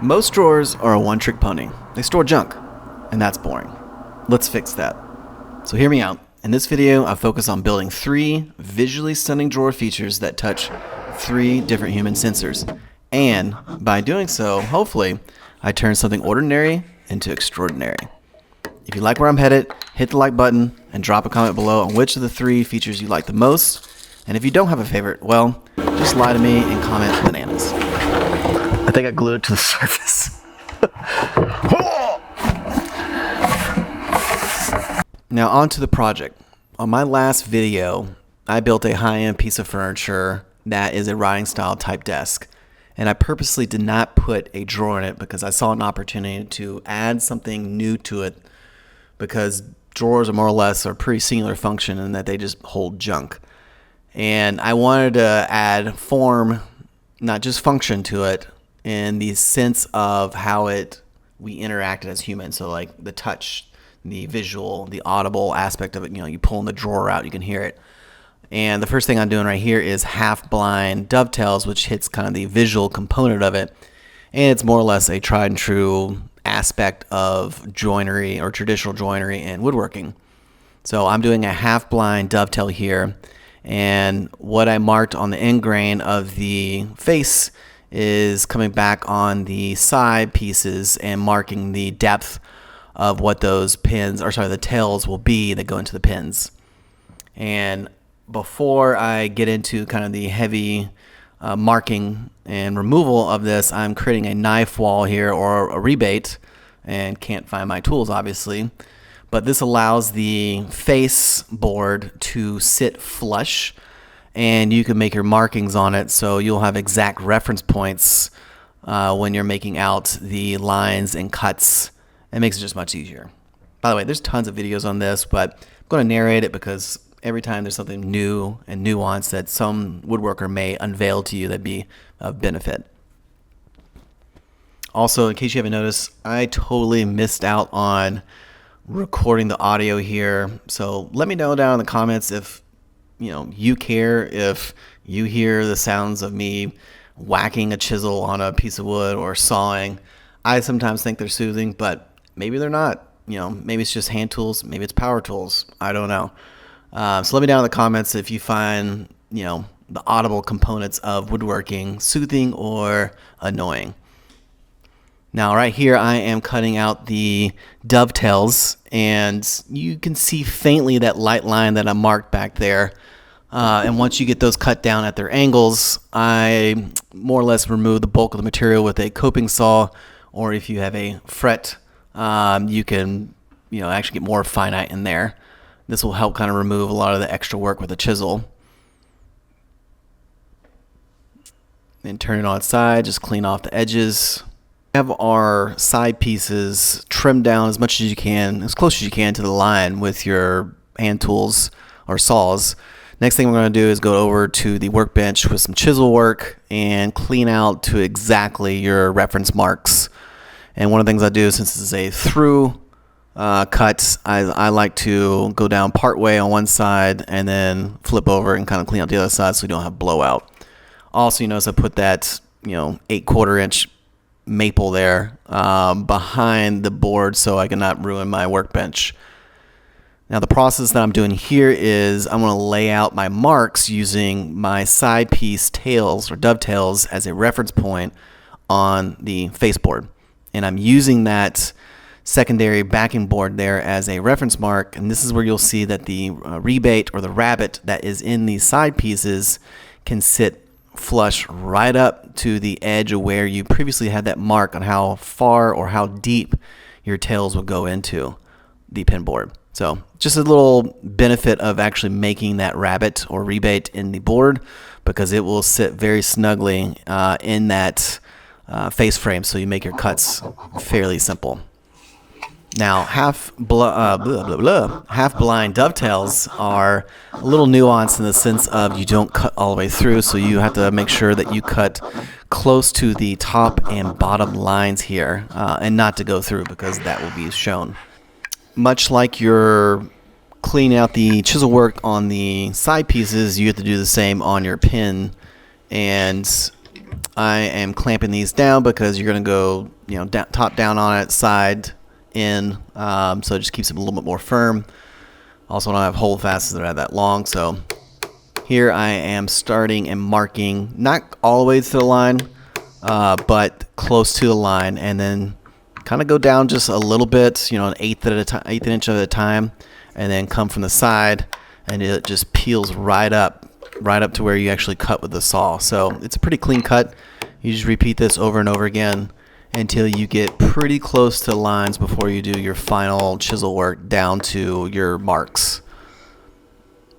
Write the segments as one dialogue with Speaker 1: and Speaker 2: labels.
Speaker 1: Most drawers are a one-trick pony. They store junk, and that's boring. Let's fix that. So hear me out. In this video, I focus on building 3 visually stunning drawer features that touch 3 different human sensors. And by doing so, hopefully, I turn something ordinary into extraordinary. If you like where I'm headed, hit the like button and drop a comment below on which of the 3 features you like the most. And if you don't have a favorite, well, just lie to me and comment bananas. I think I glued it to the surface. Now on to the project. On my last video, I built a high-end piece of furniture that is a writing style type desk. And I purposely did not put a drawer in it because I saw an opportunity to add something new to it, because drawers are more or less a pretty singular function in that they just hold junk. And I wanted to add form, not just function to it, in the sense of how we interacted as humans. So like the touch, the visual, the audible aspect of it. You know, you pulling the drawer out, you can hear it. And the first thing I'm doing right here is half-blind dovetails, which hits kind of the visual component of it. And it's more or less a tried and true aspect of joinery or traditional joinery and woodworking. So I'm doing a half-blind dovetail here. And what I marked on the end grain of the face is coming back on the side pieces and marking the depth of what those pins, or sorry, the tails will be that go into the pins. And before I get into kind of the heavy marking and removal of this, I'm creating a knife wall here, or a rebate, and can't find my tools obviously. But this allows the face board to sit flush, and you can make your markings on it so you'll have exact reference points when you're making out the lines and cuts. It makes it just much easier. By the way, there's tons of videos on this, but I'm going to narrate it because every time there's something new and nuanced that some woodworker may unveil to you that'd be of benefit. Also, in case you haven't noticed, I totally missed out on recording the audio here. So let me know down in the comments if you care if you hear the sounds of me whacking a chisel on a piece of wood or sawing. I sometimes think they're soothing, but maybe they're not. Maybe it's just hand tools, maybe it's power tools. I don't know. So let me know in the comments if you find the audible components of woodworking soothing or annoying. Now right here I am cutting out the dovetails, and you can see faintly that light line that I marked back there. And once you get those cut down at their angles, I more or less remove the bulk of the material with a coping saw, or if you have a fret, you can actually get more finite in there. This will help kind of remove a lot of the extra work with a chisel. Then turn it on its side, just clean off the edges. Have our side pieces trimmed down as much as you can, as close as you can to the line with your hand tools or saws. Next thing we're going to do is go over to the workbench with some chisel work and clean out to exactly your reference marks. And one of the things I do, since this is a through cut, I like to go down part way on one side and then flip over and kind of clean out the other side so you don't have blowout. Also, you notice I put that 8/4 inch maple there behind the board so I cannot ruin my workbench. Now the process that I'm doing here is I'm going to lay out my marks using my side piece tails or dovetails as a reference point on the faceboard. And I'm using that secondary backing board there as a reference mark, and this is where you'll see that the rebate or the rabbet that is in these side pieces can sit flush right up to the edge of where you previously had that mark on how far or how deep your tails would go into the pin board. So just a little benefit of actually making that rabbet or rebate in the board, because it will sit very snugly in that face frame, so you make your cuts fairly simple. Now half-blind dovetails are a little nuanced in the sense of you don't cut all the way through, so you have to make sure that you cut close to the top and bottom lines here, and not to go through, because that will be shown. Much like you're cleaning out the chisel work on the side pieces, you have to do the same on your pin. And I am clamping these down because you're going to go, top down on it, side in, so it just keeps it a little bit more firm. Also, I don't have hold fastest that are that long, so here I am starting and marking, not all the way to the line, but close to the line, and then kind of go down just a little bit, an eighth inch at a time, and then come from the side, and it just peels right up to where you actually cut with the saw. So it's a pretty clean cut. You just repeat this over and over again until you get pretty close to lines before you do your final chisel work down to your marks.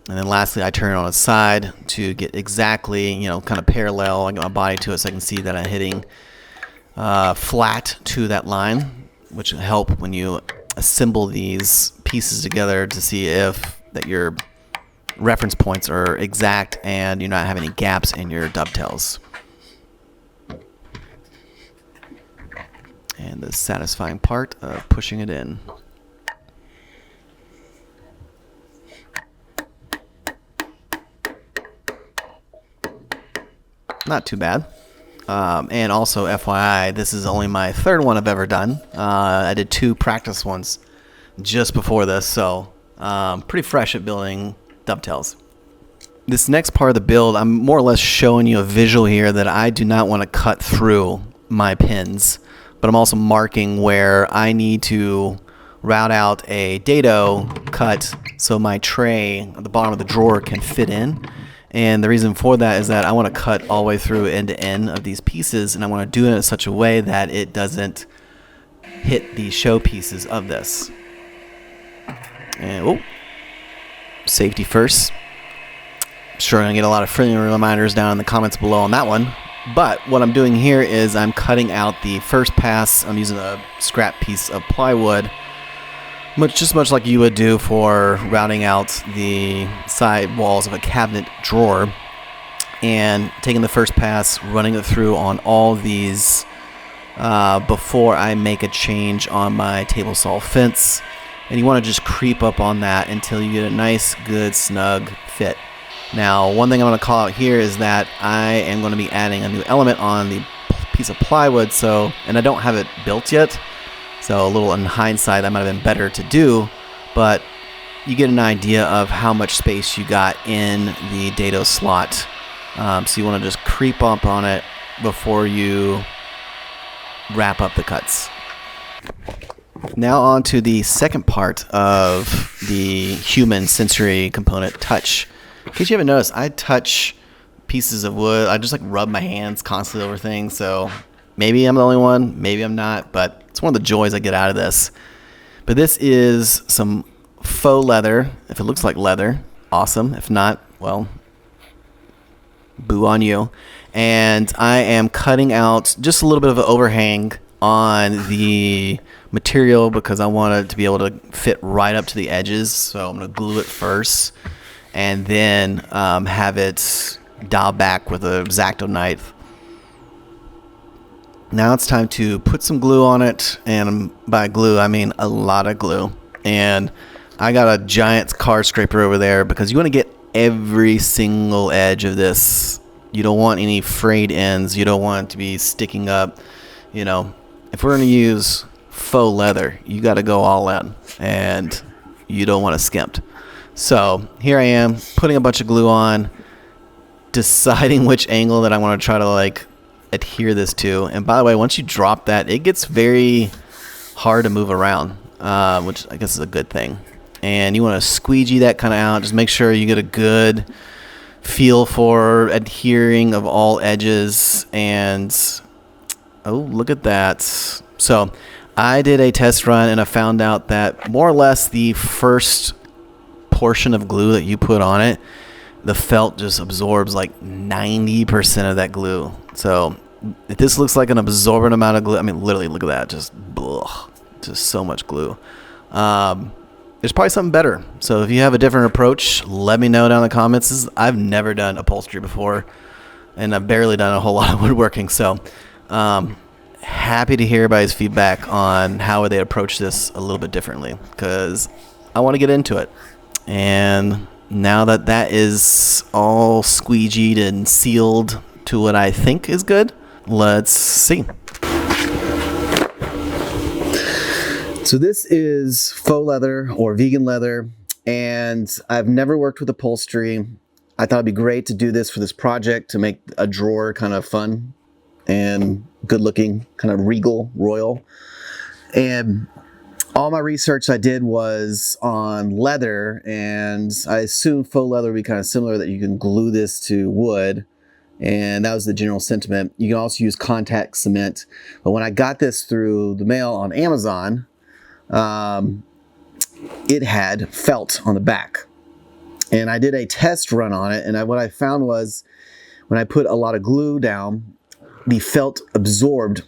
Speaker 1: And then lastly, I turn it on its side to get exactly, kind of parallel. I get my body to it so I can see that I'm hitting flat to that line, which will help when you assemble these pieces together to see if that your reference points are exact and you not have any gaps in your dovetails. And the satisfying part of pushing it in. Not too bad. And also, FYI, this is only my third one I've ever done. I did 2 practice ones just before this, so pretty fresh at building dovetails. This next part of the build, I'm more or less showing you a visual here that I do not want to cut through my pins, but I'm also marking where I need to route out a dado cut so my tray at the bottom of the drawer can fit in. And the reason for that is that I want to cut all the way through end to end of these pieces, and I want to do it in such a way that it doesn't hit the show pieces of this. And safety first. I'm sure I'm going to get a lot of friendly reminders down in the comments below on that one. But what I'm doing here is I'm cutting out the first pass. I'm using a scrap piece of plywood, much like you would do for routing out the side walls of a cabinet drawer, and taking the first pass, running it through on all these before I make a change on my table saw fence. And you want to just creep up on that until you get a nice, good, snug fit. Now, one thing I'm going to call out here is that I am going to be adding a new element on the piece of plywood, and I don't have it built yet. So a little in hindsight, that might have been better to do, but you get an idea of how much space you got in the dado slot. So you want to just creep up on it before you wrap up the cuts. Now on to the second part of the human sensory component, touch. In case you haven't noticed, I touch pieces of wood. I just rub my hands constantly over things, so maybe I'm the only one, maybe I'm not, but it's one of the joys I get out of this. But this is some faux leather. If it looks like leather, awesome. If not, well, boo on you. And I am cutting out just a little bit of an overhang on the material because I want it to be able to fit right up to the edges. So I'm going to glue it first and then have it dialed back with a X-Acto knife. Now it's time to put some glue on it, and by glue I mean a lot of glue. And I got a giant card scraper over there because you want to get every single edge of this. You don't want any frayed ends. You don't want it to be sticking up. If we're going to use faux leather, you got to go all in, and you don't want to skimp. So here I am putting a bunch of glue on, deciding which angle that I want to try to adhere this to. And by the way, once you drop that, it gets very hard to move around, which I guess is a good thing. And you want to squeegee that kind of out. Just make sure you get a good feel for adhering of all edges. And oh, look at that. So I did a test run and I found out that more or less the first portion of glue that you put on it, the felt just absorbs 90% of that glue. So if this looks like an absorbent amount of glue, I mean, literally, look at that. Just so much glue. There's probably something better. So if you have a different approach, let me know down in the comments. I've never done upholstery before, and I've barely done a whole lot of woodworking. So happy to hear everybody's feedback on how they approach this a little bit differently, because I want to get into it. And now that that is all squeegeed and sealed to what I think is good. Let's see. So this is faux leather or vegan leather, and I've never worked with upholstery. I thought it'd be great to do this for this project to make a drawer kind of fun and good looking, kind of regal, royal. And all my research I did was on leather, and I assumed faux leather would be kind of similar, that you can glue this to wood, and that was the general sentiment. You can also use contact cement, but when I got this through the mail on Amazon, it had felt on the back. And I did a test run on it, and what I found was when I put a lot of glue down, the felt absorbed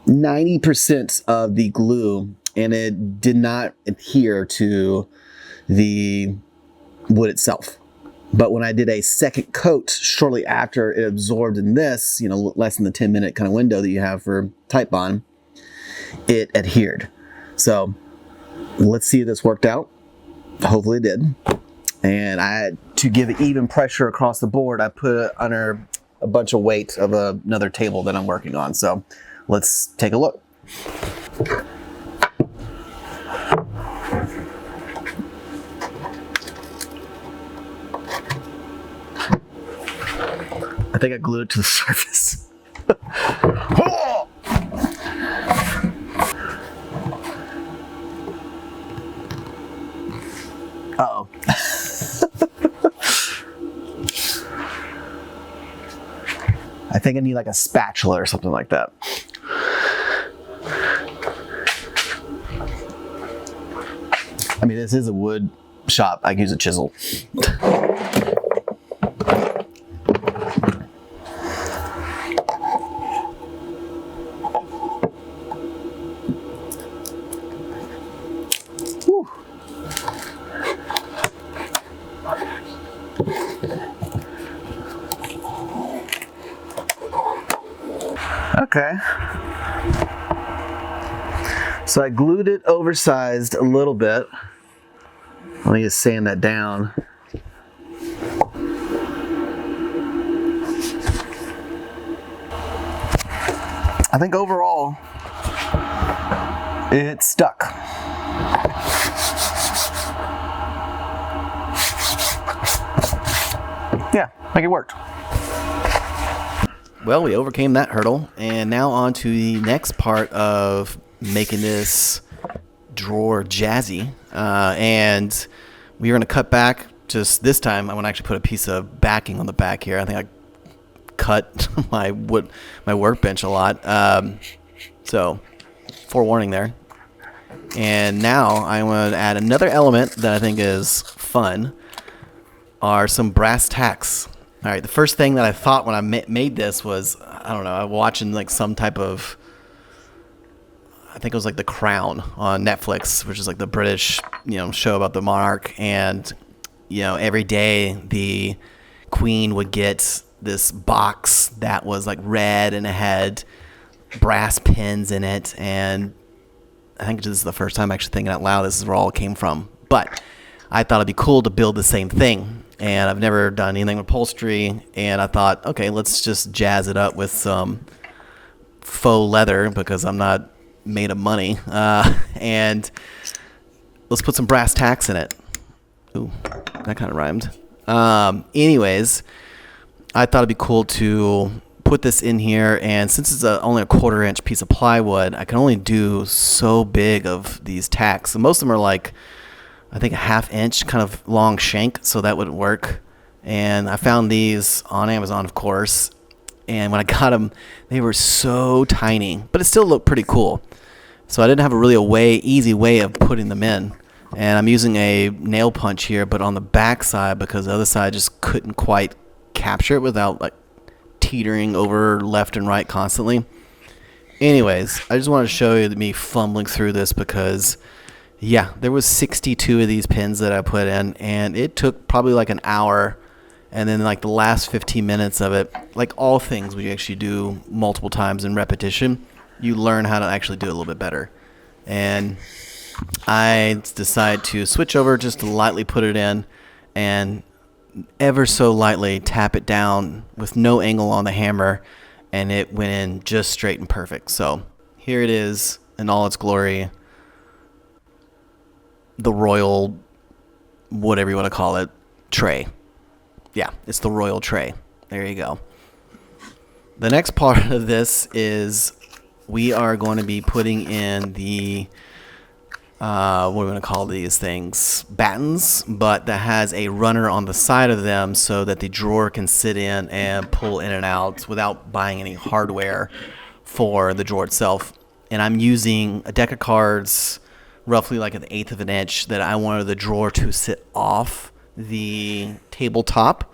Speaker 1: 90% of the glue, and it did not adhere to the wood itself. But when I did a second coat shortly after it absorbed in this, less than the 10-minute kind of window that you have for type bond, it adhered. So let's see if this worked out. Hopefully it did. And to give even pressure across the board, I put it under a bunch of weight of another table that I'm working on. So let's take a look. I think I glued it to the surface. Uh-oh. I think I need like a spatula or something like that. I mean, this is a wood shop. I can use a chisel. Whew. Okay. So I glued it oversized a little bit. Let me just sand that down. I think overall it stuck. Yeah, I think it worked. Well, we overcame that hurdle, and now on to the next part of making this drawer jazzy. And we're going to cut back. Just this time, I want to actually put a piece of backing on the back here. I think I cut my workbench a lot. So, forewarning there. And now I want to add another element that I think is fun, are some brass tacks. All right, the first thing that I thought when I made this was, I don't know, I was watching like some type of, I think it was like The Crown on Netflix, which is like the British, show about the monarch. And, every day the queen would get this box that was like red and it had brass pins in it. And I think this is the first time I'm actually thinking out loud, this is where all it came from. But I thought it'd be cool to build the same thing. And I've never done anything with upholstery, and I thought, okay, let's just jazz it up with some faux leather because I'm not made of money, and let's put some brass tacks in it. Ooh, that kind of rhymed. Anyways, I thought it'd be cool to put this in here, and since it's only a 1/4-inch piece of plywood, I can only do so big of these tacks. So most of them are like, I think a 1/2 inch kind of long shank, so that wouldn't work. And I found these on Amazon, of course, and when I got them, they were so tiny, but it still looked pretty cool. So I didn't have easy way of putting them in. And I'm using a nail punch here, but on the back side, because the other side just couldn't quite capture it without like teetering over left and right constantly. Anyways, I just wanted to show you me fumbling through this because, yeah, there was 62 of these pins that I put in, and it took probably like an hour. And then like the last 15 minutes of it, like all things we actually do multiple times in repetition, you learn how to actually do it a little bit better. And I decided to switch over just to lightly put it in, and ever so lightly tap it down with no angle on the hammer, and it went in just straight and perfect. So here it is in all its glory. The royal, whatever you want to call it, tray. Yeah, it's the royal tray. There you go. The next part of this is we are going to be putting in the what are we going to call these things? Battens, but that has a runner on the side of them so that the drawer can sit in and pull in and out without buying any hardware for the drawer itself. And I'm using a deck of cards, roughly like 1/8 of an inch, that I wanted the drawer to sit off the tabletop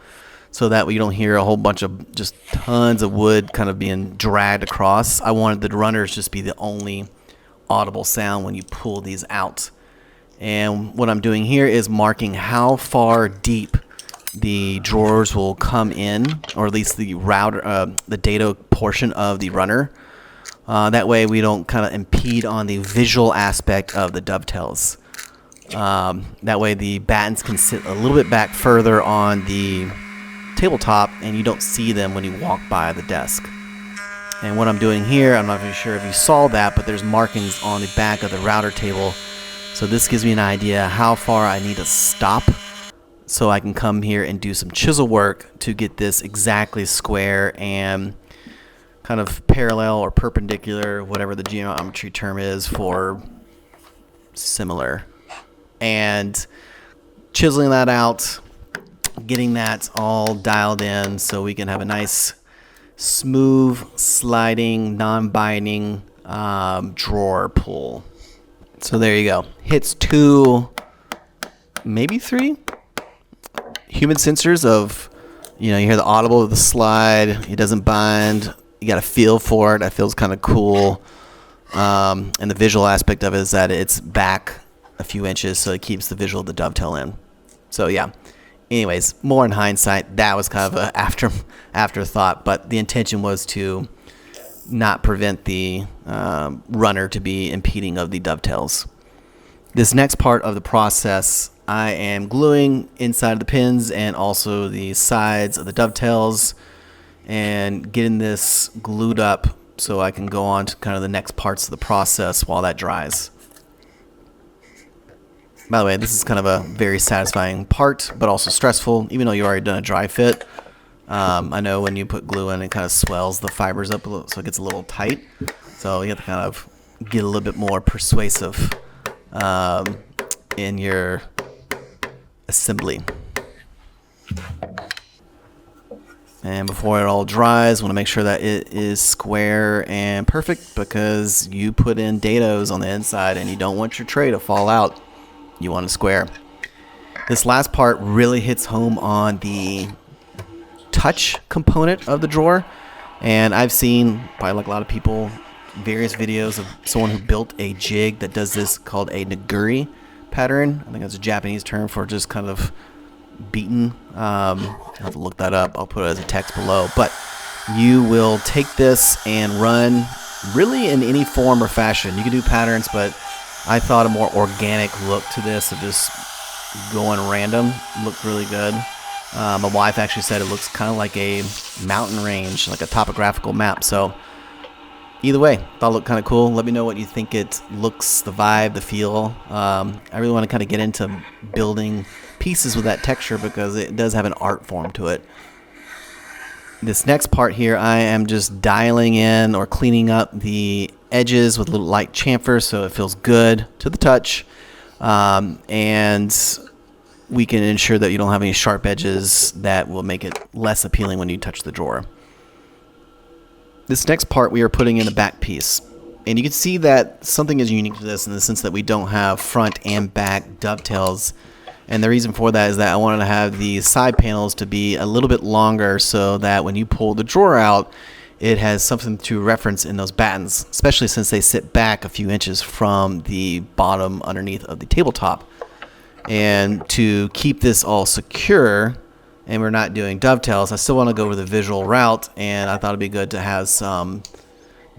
Speaker 1: so that you don't hear a whole bunch of just tons of wood kind of being dragged across. I wanted the runners just be the only audible sound when you pull these out. And what I'm doing here is marking how far deep the drawers will come in, or at least the router, the dado portion of the runner. That way we don't kind of impede on the visual aspect of the dovetails. That way the battens can sit a little bit back further on the tabletop and you don't see them when you walk by the desk. And what I'm doing here, I'm not really sure if you saw that, but there's markings on the back of the router table. So this gives me an idea how far I need to stop so I can come here and do some chisel work to get this exactly square and kind of parallel or perpendicular, whatever the geometry term is for similar. And chiseling that out, getting that all dialed in so we can have a nice smooth sliding non-binding drawer pull. So there you go. Hits 2, maybe 3 human sensors of, you hear the audible of the slide. It doesn't bind. You got a feel for it. That feels kind of cool. And the visual aspect of it is that it's back a few inches, so it keeps the visual of the dovetail in. So yeah. Anyways, more in hindsight, that was kind of an afterthought, but the intention was to not prevent the runner to be impeding of the dovetails. This next part of the process, I am gluing inside of the pins and also the sides of the dovetails and getting this glued up so I can go on to kind of the next parts of the process while that dries. By the way, this is kind of a very satisfying part, but also stressful, even though you already done a dry fit. I know when you put glue in, it kind of swells the fibers up a little, so it gets a little tight. So you have to kind of get a little bit more persuasive in your assembly. And before it all dries, want to make sure that it is square and perfect, because you put in dados on the inside and you don't want your tray to fall out. You want a square. This last part really hits home on the touch component of the drawer, and I've seen, probably like a lot of people, various videos of someone who built a jig that does this, called a Naguri pattern. I think that's a Japanese term for just kind of beaten. I'll have to look that up. I'll put it as a text below. But you will take this and run really in any form or fashion. You can do patterns, but I thought a more organic look to this of just going random looked really good. My wife actually said it looks kind of like a mountain range, like a topographical map. So either way, thought it looked kind of cool. Let me know what you think it looks, the vibe, the feel. I really want to kind of get into building pieces with that texture because it does have an art form to it. This next part here, I am just dialing in or cleaning up the edges with a little light chamfer so it feels good to the touch, and we can ensure that you don't have any sharp edges that will make it less appealing when you touch the drawer. This next part we are putting in the back piece, and you can see that something is unique to this in the sense that we don't have front and back dovetails. And the reason for that is that I wanted to have the side panels to be a little bit longer so that when you pull the drawer out, it has something to reference in those battens, especially since they sit back a few inches from the bottom underneath of the tabletop. And to keep this all secure, and we're not doing dovetails, I still want to go with the visual route, and I thought it'd be good to have some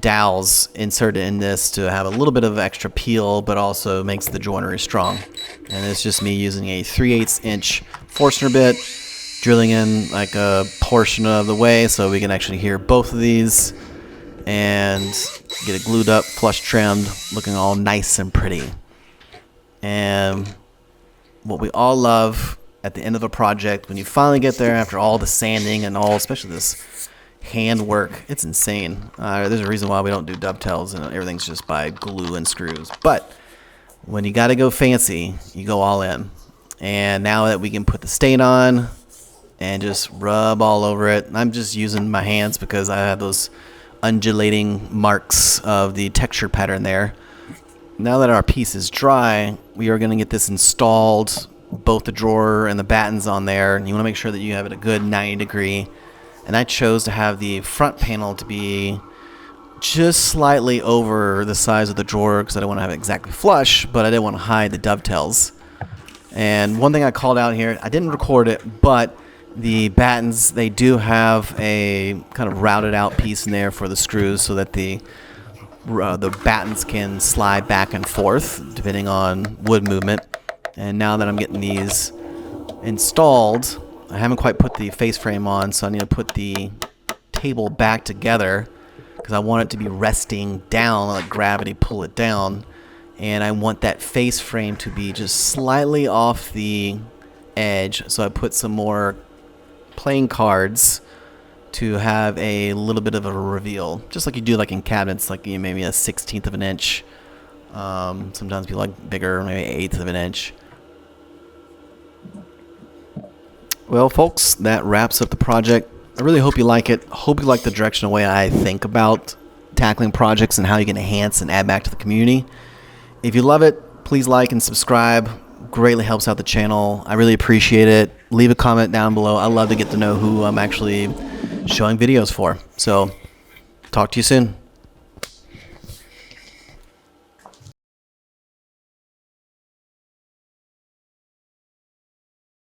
Speaker 1: dowels inserted in this to have a little bit of extra peel, but also makes the joinery strong. And it's just me using a 3/8 inch Forstner bit drilling in like a portion of the way so we can actually hear both of these and get it glued up, flush trimmed, looking all nice and pretty. And what we all love at the end of a project, when you finally get there after all the sanding and all, especially this hand work, it's insane. There's a reason why we don't do dovetails and everything's just by glue and screws. But when you got to go fancy, you go all in. And now that we can put the stain on and just rub all over it, I'm just using my hands because I have those undulating marks of the texture pattern there. Now that our piece is dry, we are going to get this installed, both the drawer and the battens on there. And you want to make sure that you have it a good 90 degree. And I chose to have the front panel to be just slightly over the size of the drawer because I didn't want to have it exactly flush, but I didn't want to hide the dovetails. And one thing I called out here, I didn't record it, but the battens, they do have a kind of routed out piece in there for the screws so that the battens can slide back and forth depending on wood movement. And now that I'm getting these installed, I haven't quite put the face frame on, so I need to put the table back together because I want it to be resting down, let gravity pull it down. And I want that face frame to be just slightly off the edge, so I put some more playing cards to have a little bit of a reveal, just like you do like in cabinets, like maybe a 1/16 of an inch. Sometimes people like bigger, maybe 1/8 of an inch. Well, folks, that wraps up the project. I really hope you like it. Hope you like the direction and way I think about tackling projects and how you can enhance and add back to the community. If you love it, please like and subscribe. Greatly helps out the channel. I really appreciate it. Leave a comment down below. I love to get to know who I'm actually showing videos for. So, talk to you soon.